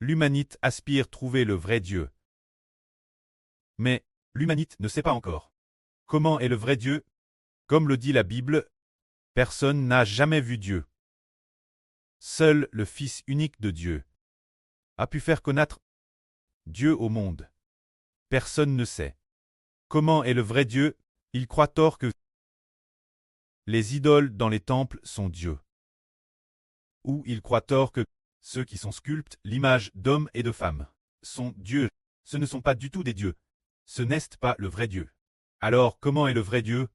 L'humanité aspire trouver le vrai Dieu. Mais l'humanité ne sait pas encore. Comment est le vrai Dieu? Comme le dit la Bible, personne n'a jamais vu Dieu. Seul le Fils unique de Dieu a pu faire connaître Dieu au monde. Personne ne sait. Comment est le vrai Dieu? Il croit tort que les idoles dans les temples sont Dieu. Ou il croit tort que ceux qui sont sculptent l'image d'hommes et de femmes sont Dieu. Ce ne sont pas du tout des dieux. Ce n'est pas le vrai Dieu. Alors, comment est le vrai Dieu?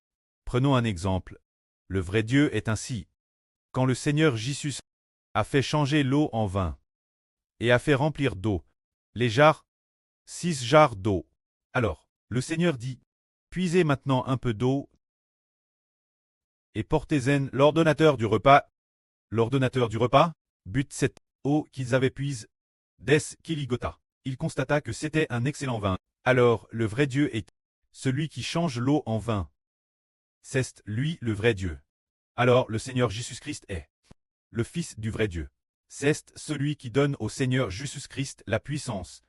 Prenons un exemple. Le vrai Dieu est ainsi. Quand le Seigneur Jésus a fait changer l'eau en vin et a fait remplir d'eau les jarres, 6 jarres d'eau. Alors, le Seigneur dit, puisez maintenant un peu d'eau et portez-en l'ordonnateur du repas. L'ordonnateur du repas but cette eau qu'ils avaient puise des qu'il y goûta. Il constata que c'était un excellent vin. Alors, le vrai Dieu est celui qui change l'eau en vin. C'est lui le vrai Dieu. Alors, le Seigneur Jésus-Christ est le Fils du vrai Dieu. C'est celui qui donne au Seigneur Jésus-Christ la puissance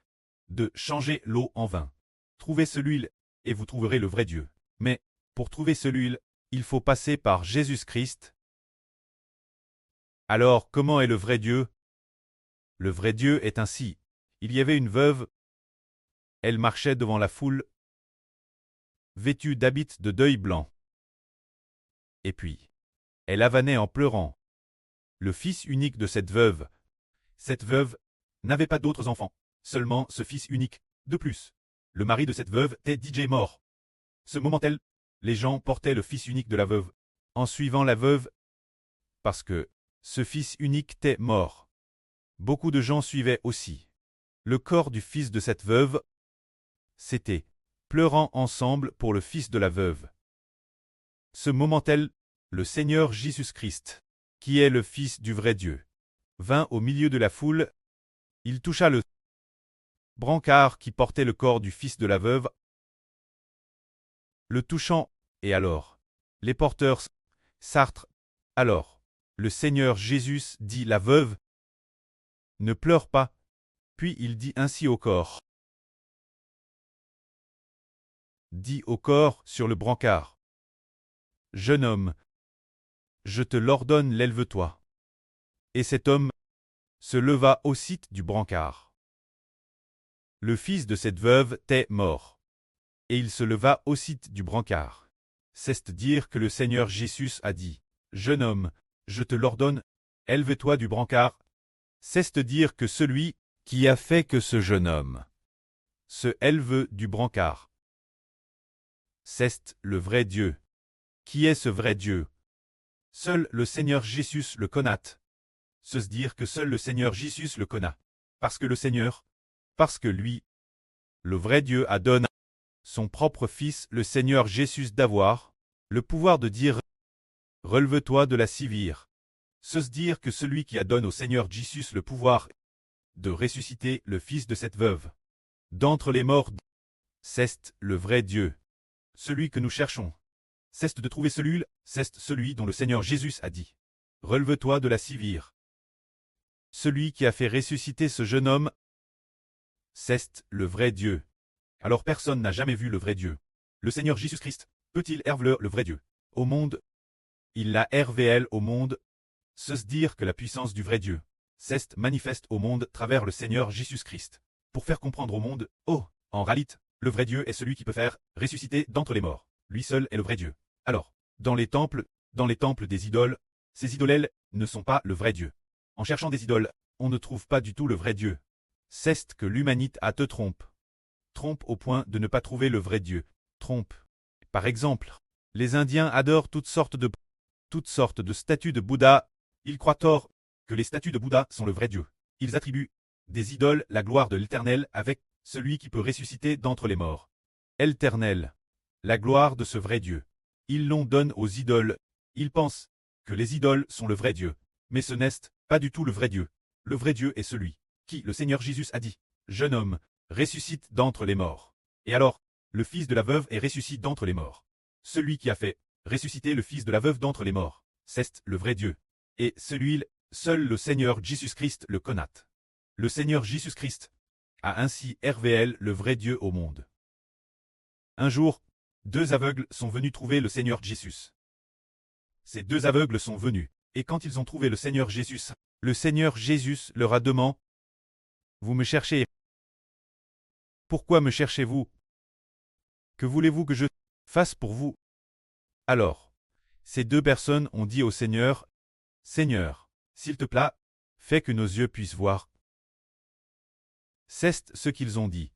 de changer l'eau en vin. Trouvez celui-là, et vous trouverez le vrai Dieu. Mais, pour trouver celui-là, il faut passer par Jésus-Christ. Alors, comment est le vrai Dieu? Le vrai Dieu est ainsi. Il y avait une veuve. Elle marchait devant la foule, vêtue d'habits de deuil blanc. Et puis, elle avanait en pleurant le fils unique de cette veuve. Cette veuve n'avait pas d'autres enfants, seulement ce fils unique. De plus, le mari de cette veuve était DJ mort. Ce moment-là, les gens portaient le fils unique de la veuve, en suivant la veuve, parce que ce fils unique était mort. Beaucoup de gens suivaient aussi le corps du fils de cette veuve. C'était pleurant ensemble pour le fils de la veuve. Ce moment-là, le Seigneur Jésus-Christ, qui est le Fils du vrai Dieu, vint au milieu de la foule. Il toucha le brancard qui portait le corps du fils de la veuve. Le touchant, et alors, les porteurs s'artrent. Alors, le Seigneur Jésus dit la veuve, ne pleure pas. Puis il dit ainsi au corps. Dit au corps sur le brancard. Jeune homme, je te l'ordonne, lève-toi. Et cet homme se leva aussitôt du brancard. Le fils de cette veuve était mort. Et il se leva aussitôt du brancard. C'est dire que le Seigneur Jésus a dit, jeune homme, je te l'ordonne, élève-toi du brancard. C'est dire que celui qui a fait que ce jeune homme se élève du brancard. C'est le vrai Dieu. Qui est ce vrai Dieu? Seul le Seigneur Jésus le connaît. Se dire que seul le Seigneur Jésus le connaît. Parce que lui, le vrai Dieu a donné son propre Fils, le Seigneur Jésus, d'avoir le pouvoir de dire « Relève-toi de la sévère ». Se dire que celui qui a donné au Seigneur Jésus le pouvoir de ressusciter le fils de cette veuve d'entre les morts, c'est le vrai Dieu, celui que nous cherchons. C'est de trouver celui-là, c'est celui dont le Seigneur Jésus a dit « Relève-toi de la sévère ». Celui qui a fait ressusciter ce jeune homme, c'est le vrai Dieu. Alors personne n'a jamais vu le vrai Dieu. Le Seigneur Jésus-Christ peut-il herver le vrai Dieu au monde? Il l'a hervé au monde. Se dire que la puissance du vrai Dieu c'est manifeste au monde travers le Seigneur Jésus-Christ. Pour faire comprendre au monde, oh, en réalité, le vrai Dieu est celui qui peut faire ressusciter d'entre les morts. Lui seul est le vrai Dieu. Alors, dans les temples des idoles, ces idoles ne sont pas le vrai Dieu. En cherchant des idoles, on ne trouve pas du tout le vrai Dieu. C'est que l'humanité te trompe. Trompe au point de ne pas trouver le vrai Dieu. Trompe. Par exemple, les Indiens adorent toutes sortes de statues de Bouddha. Ils croient tort que les statues de Bouddha sont le vrai Dieu. Ils attribuent des idoles la gloire de l'Éternel avec celui qui peut ressusciter d'entre les morts. Éternel, la gloire de ce vrai Dieu. Ils l'ont donne aux idoles. Ils pensent que les idoles sont le vrai Dieu. Mais ce n'est pas du tout le vrai Dieu. Le vrai Dieu est celui qui, le Seigneur Jésus, a dit, jeune homme, ressuscite d'entre les morts. Et alors, le fils de la veuve est ressuscité d'entre les morts. Celui qui a fait ressusciter le fils de la veuve d'entre les morts, c'est le vrai Dieu. Et celui-là, seul le Seigneur Jésus-Christ le connaît. Le Seigneur Jésus-Christ a ainsi révélé le vrai Dieu au monde. Un jour, 2 aveugles sont venus trouver le Seigneur Jésus. Ces 2 aveugles sont venus, et quand ils ont trouvé le Seigneur Jésus, le Seigneur Jésus leur a demandé: Vous me cherchez? Pourquoi me cherchez-vous? Que voulez-vous que je fasse pour vous? Alors, ces 2 personnes ont dit au Seigneur: Seigneur, s'il te plaît, fais que nos yeux puissent voir. C'est ce qu'ils ont dit.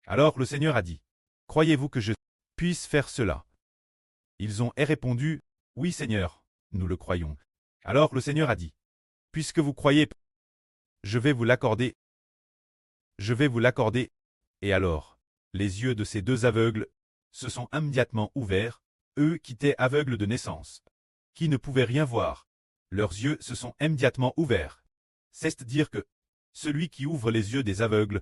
Alors le Seigneur a dit: Croyez-vous que je puisse faire cela? Ils ont répondu: Oui Seigneur, nous le croyons. Alors le Seigneur a dit: Puisque vous croyez, je vais vous l'accorder. Je vais vous l'accorder. Et alors, les yeux de ces 2 aveugles se sont immédiatement ouverts, eux qui étaient aveugles de naissance, qui ne pouvaient rien voir. Leurs yeux se sont immédiatement ouverts. C'est-à-dire que celui qui ouvre les yeux des aveugles,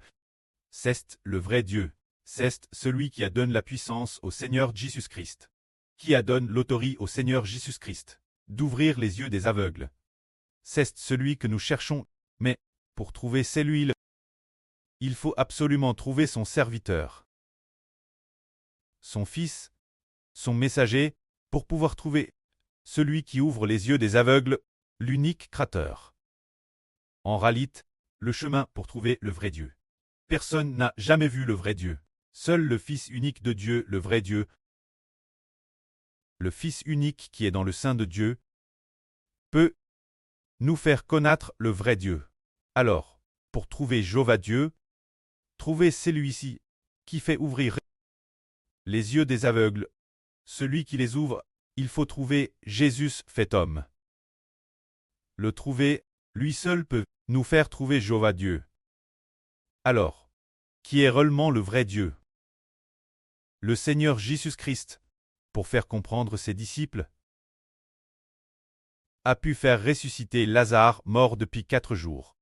c'est le vrai Dieu. C'est celui qui a donné la puissance au Seigneur Jésus-Christ, qui a donné l'autorité au Seigneur Jésus-Christ d'ouvrir les yeux des aveugles. C'est celui que nous cherchons, mais pour trouver celui-là, il faut absolument trouver son serviteur, son fils, son messager, pour pouvoir trouver celui qui ouvre les yeux des aveugles, l'unique créateur. En réalité, le chemin pour trouver le vrai Dieu. Personne n'a jamais vu le vrai Dieu. Seul le Fils unique de Dieu, le vrai Dieu, le Fils unique qui est dans le sein de Dieu, peut nous faire connaître le vrai Dieu. Alors, pour trouver Jéhovah Dieu, trouver celui-ci qui fait ouvrir les yeux des aveugles, celui qui les ouvre, il faut trouver Jésus fait homme. Le trouver, lui seul peut nous faire trouver Jéhovah Dieu. Alors, qui est réellement le vrai Dieu? Le Seigneur Jésus-Christ, pour faire comprendre ses disciples, a pu faire ressusciter Lazare mort depuis 4 jours.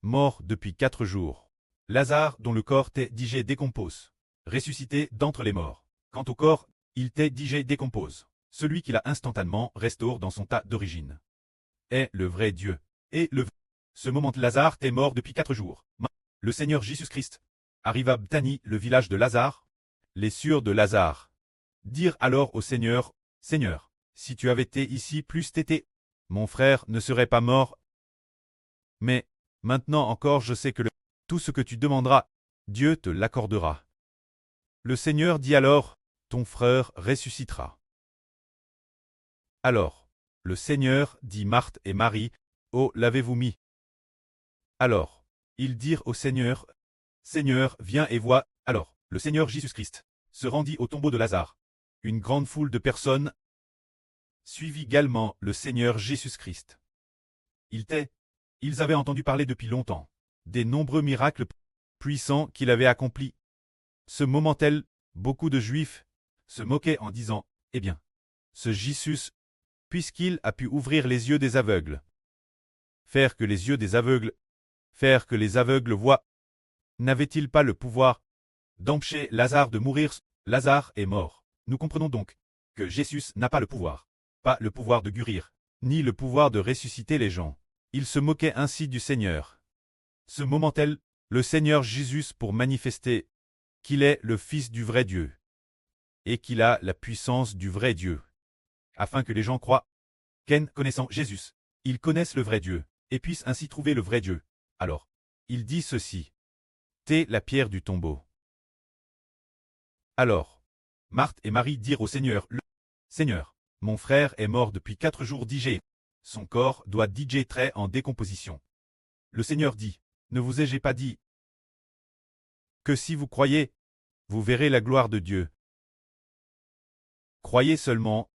Mort depuis 4 jours. Lazare dont le corps t'est digé décompose. Ressuscité d'entre les morts. Quant au corps, il t'est digé décompose. Celui qui l'a instantanément restaure dans son tas d'origine. Est le vrai Dieu. Et ce moment Lazare t'est mort depuis 4 jours. Le Seigneur Jésus-Christ arriva à Bethanie, le village de Lazare. Les sûrs de Lazare dirent alors au Seigneur: Seigneur, si tu avais été ici plus t'étais, mon frère ne serait pas mort. Mais, maintenant encore je sais que tout ce que tu demanderas, Dieu te l'accordera. Le Seigneur dit alors: Ton frère ressuscitera. Alors, le Seigneur dit Marthe et Marie: Oh, l'avez-vous mis? Alors, ils dirent au Seigneur: Seigneur, viens et vois. Alors, le Seigneur Jésus-Christ se rendit au tombeau de Lazare. Une grande foule de personnes suivit également le Seigneur Jésus-Christ. Ils avaient entendu parler depuis longtemps des nombreux miracles puissants qu'il avait accomplis. Ce moment-tel, beaucoup de Juifs se moquaient en disant: Eh bien, ce Jésus, puisqu'il a pu ouvrir les yeux des aveugles, faire que les yeux des aveugles, faire que les aveugles voient, n'avait-il pas le pouvoir d'empêcher Lazare de mourir? Lazare est mort. Nous comprenons donc que Jésus n'a pas le pouvoir de guérir, ni le pouvoir de ressusciter les gens. Il se moquait ainsi du Seigneur. Ce moment-tel, le Seigneur Jésus pour manifester qu'il est le Fils du vrai Dieu, et qu'il a la puissance du vrai Dieu, afin que les gens croient qu'en connaissant Jésus, ils connaissent le vrai Dieu, et puissent ainsi trouver le vrai Dieu. Alors, il dit ceci: T'es la pierre du tombeau. Alors, Marthe et Marie dirent au Seigneur: Seigneur, mon frère est mort depuis 4 jours digé. Son corps doit digé très en décomposition. Le Seigneur dit: Ne vous ai-je pas dit que si vous croyez, vous verrez la gloire de Dieu? Croyez seulement,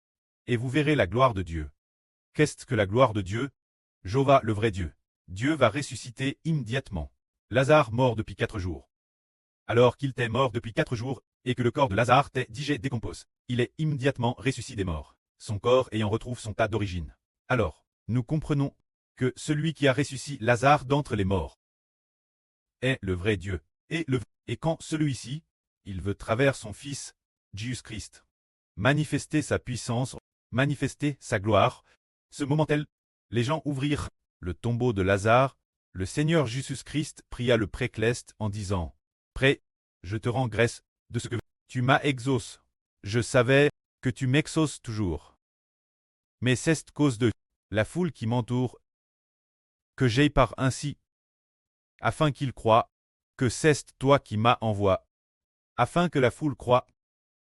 et vous verrez la gloire de Dieu. Qu'est-ce que la gloire de Dieu? Jéhovah le vrai Dieu. Dieu va ressusciter immédiatement. Lazare mort depuis 4 jours. Alors qu'il était mort depuis 4 jours, et que le corps de Lazare était digé décompose, il est immédiatement ressuscité des morts, son corps ayant retrouvé son tas d'origine. Alors, nous comprenons que celui qui a ressuscité Lazare d'entre les morts est le vrai Dieu, et quand celui-ci, il veut travers son Fils, Jésus-Christ, manifester sa puissance, manifester sa gloire, ce moment-tel, les gens ouvrirent le tombeau de Lazare, Le Seigneur Jésus-Christ pria le Précleste en disant, « Prêt, je te rends grâce de ce que tu m'as exaucé. Je savais que tu m'exauces toujours. Mais c'est cause de la foule qui m'entoure que j'aille par ainsi, afin qu'ils croient que c'est toi qui m'as envoyé, afin que la foule croie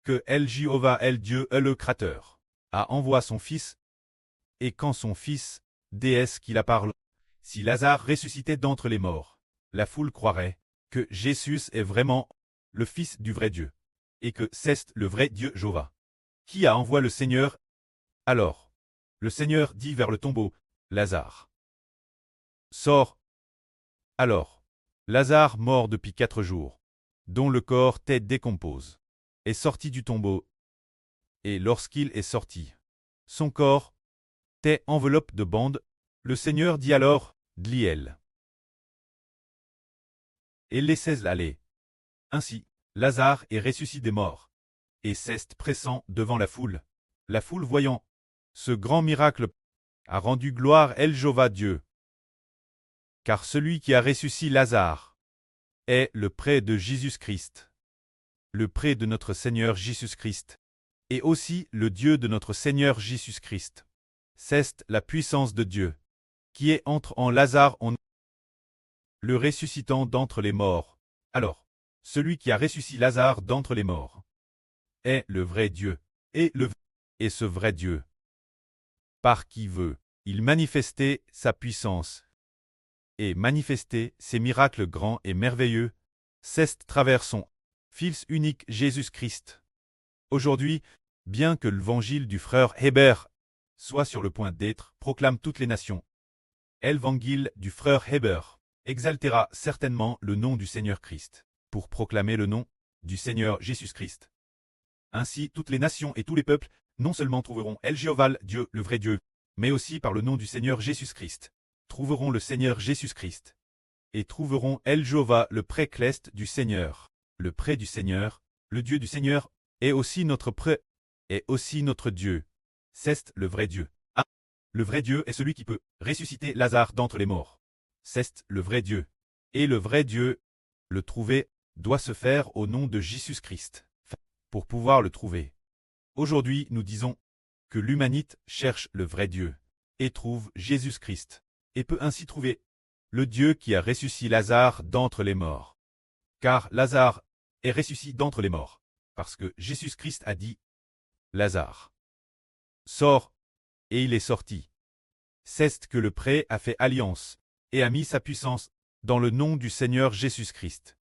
que El Jéhovah El Dieu le Créateur a envoyé son Fils, et quand son Fils, déesse qui la parle, si Lazare ressuscitait d'entre les morts, la foule croirait que Jésus est vraiment le Fils du vrai Dieu, et que c'est le vrai Dieu Jéhovah, qui a envoyé le Seigneur. Alors, le Seigneur dit vers le tombeau, Lazare, sors. Alors, Lazare, mort depuis 4 jours, dont le corps était décompose, est sorti du tombeau, et lorsqu'il est sorti, son corps était enveloppe de bandes. Le Seigneur dit alors, Dliel, et laissez aller. Ainsi, Lazare est ressuscité des morts, et c'est pressant devant la foule. La foule voyant ce grand miracle a rendu gloire El Jéhovah Dieu. Car celui qui a ressuscité Lazare est le près de Jésus-Christ, le près de notre Seigneur Jésus-Christ, et aussi le Dieu de notre Seigneur Jésus-Christ. C'est la puissance de Dieu, qui est entre en Lazare en le ressuscitant d'entre les morts. Alors, celui qui a ressuscité Lazare d'entre les morts est le vrai Dieu, et ce vrai Dieu, par qui veut il manifester sa puissance et manifester ses miracles grands et merveilleux, c'est travers son Fils unique Jésus-Christ. Aujourd'hui, bien que l'évangile du frère Hébert soit sur le point d'être proclamé toutes les nations, l'évangile du frère Hébert exaltera certainement le nom du Seigneur Christ, pour proclamer le nom du Seigneur Jésus-Christ. Ainsi, toutes les nations et tous les peuples non seulement trouveront El Jéhovah Dieu, le vrai Dieu, mais aussi par le nom du Seigneur Jésus-Christ, trouveront le Seigneur Jésus-Christ, et trouveront El Jéhovah le Précleste du Seigneur, le près du Seigneur, le Dieu du Seigneur, est aussi notre près, est aussi notre Dieu. C'est le vrai Dieu. Ah, le vrai Dieu est celui qui peut ressusciter Lazare d'entre les morts. C'est le vrai Dieu. Et le vrai Dieu, le trouver, doit se faire au nom de Jésus-Christ. Pour pouvoir le trouver. Aujourd'hui, nous disons que l'humanité cherche le vrai Dieu, et trouve Jésus-Christ, et peut ainsi trouver le Dieu qui a ressuscité Lazare d'entre les morts. Car Lazare est ressuscité d'entre les morts, parce que Jésus-Christ a dit, Lazare, sors, et il est sorti. C'est que le pré a fait alliance, et a mis sa puissance dans le nom du Seigneur Jésus-Christ.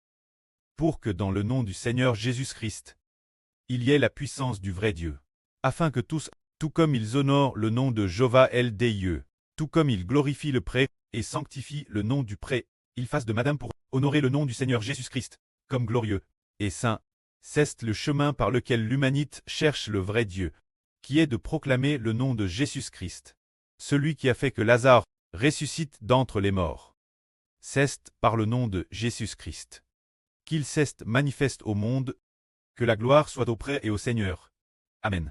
Pour que dans le nom du Seigneur Jésus-Christ, il y ait la puissance du vrai Dieu, afin que tous, tout comme ils honorent le nom de Jéhovah El Dieu, tout comme ils glorifient le pré et sanctifient le nom du pré, ils fassent de madame pour honorer le nom du Seigneur Jésus-Christ, comme glorieux et saint. C'est le chemin par lequel l'humanité cherche le vrai Dieu, qui est de proclamer le nom de Jésus-Christ, celui qui a fait que Lazare ressuscite d'entre les morts. C'est par le nom de Jésus-Christ qu'il s'est manifeste au monde. Que la gloire soit auprès et au Seigneur. Amen.